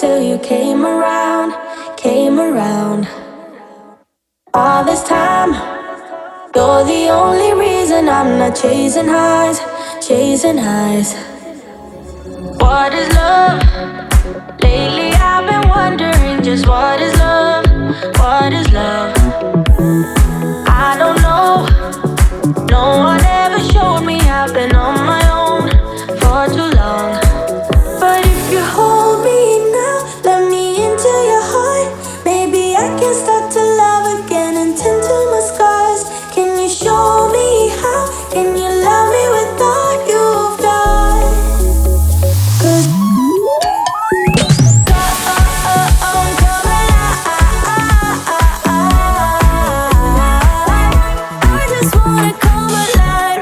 till you came around, came around. All this time, you're the only reason I'm not chasing highs, chasing highs. What is love? Lately I've been wondering just what is love, what is love? I don't know, no one ever showed me. I've been on my own for too long. But if you hold me now, let me into your heart. Maybe I can start to love again and tend to my scars. Can you show me how? Can you love me without you fly? 'Cause I'm coming alive. I just wanna come alive.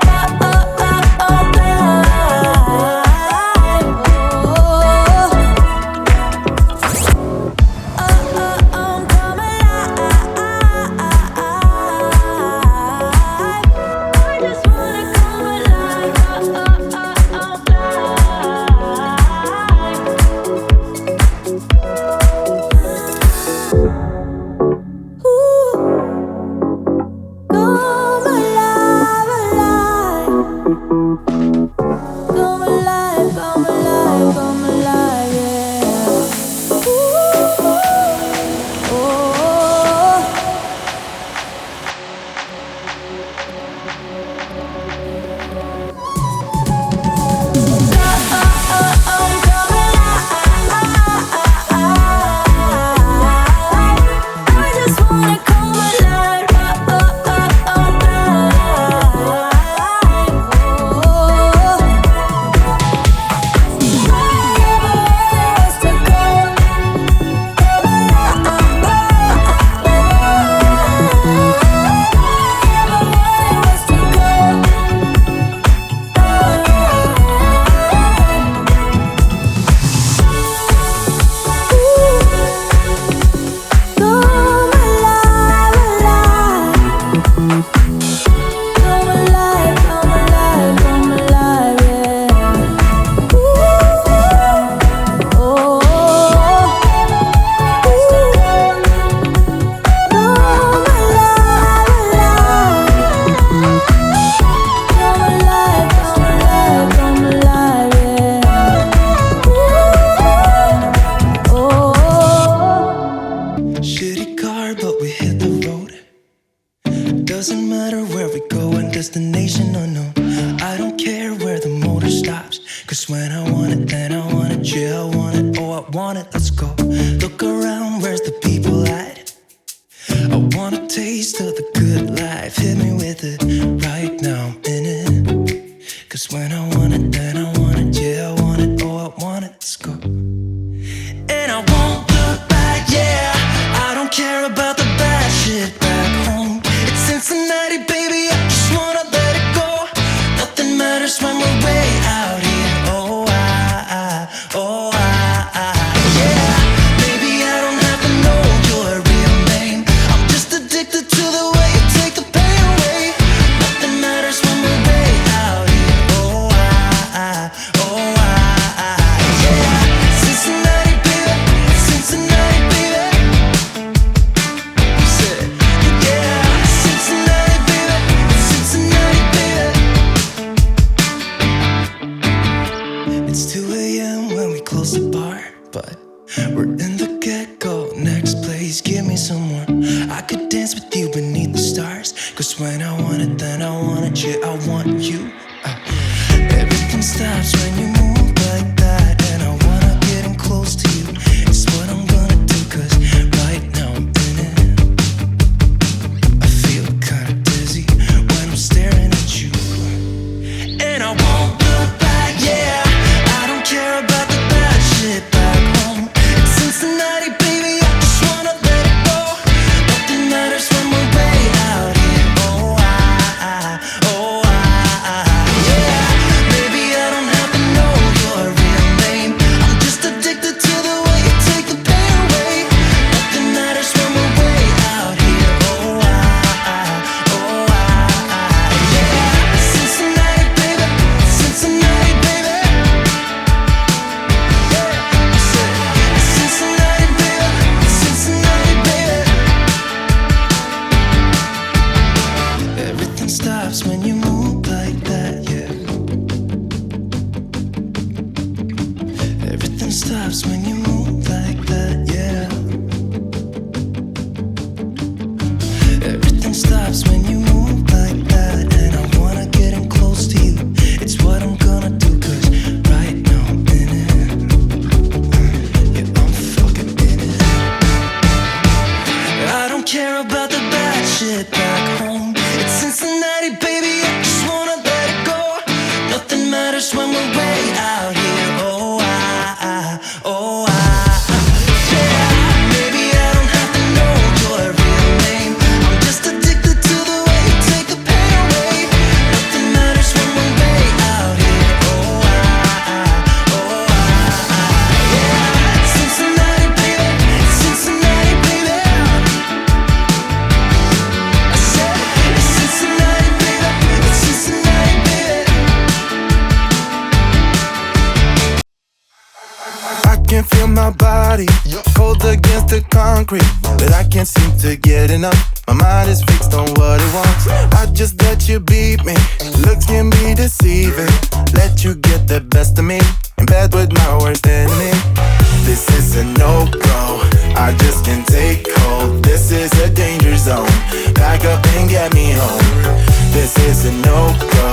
Oh, I stops when you move like that, yeah. Everything stops when you move like that. And I wanna get in close to you. It's what I'm gonna do, 'cause right now I'm in it. Yeah, I'm fucking in it. I don't care about the bad shit back home. It's Cincinnati, baby, I just wanna let it go. Nothing matters when we're way out here. Oh, yeah. Maybe I don't have to know your real name. I'm just addicted to the way you take the pain away. Nothing matters when we're way out here. Yeah. Cincinnati, baby, Cincinnati, baby. I said, it's Cincinnati, baby, it's Cincinnati, baby. I can feel my body cold against the concrete, but I can't seem to get enough. My mind is fixed on what it wants. I just let you beat me. Looks can be deceiving. Let you get the best of me in bed with my worst enemy. This is a no-go. I just can't take hold. This is a danger zone. Pack up and get me home. This is a no-go.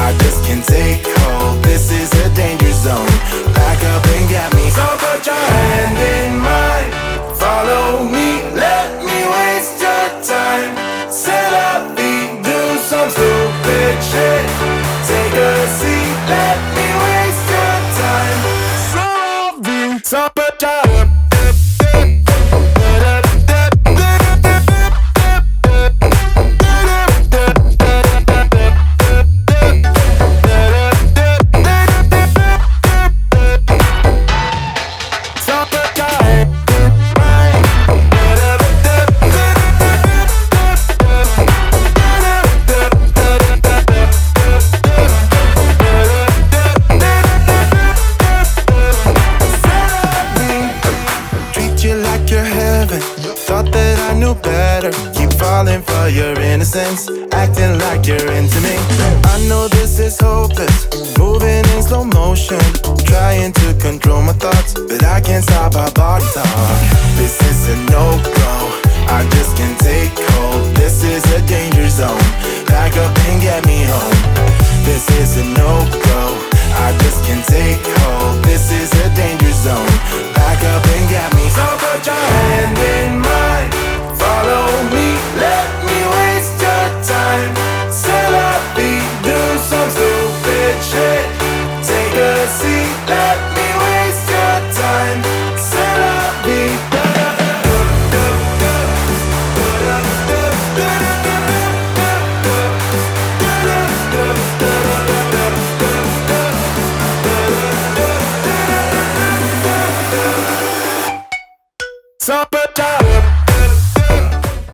I just can't take hold. This is a danger zone. Pack up and get me. So put your hand in mine. Follow me. Let me waste your time. Set up feet. Do some stupid shit. Take a seat. Let me waste your time. So put your acting like you're into me. I know this is hopeless, moving in slow motion, trying to control my thoughts, but I can't stop our body talk.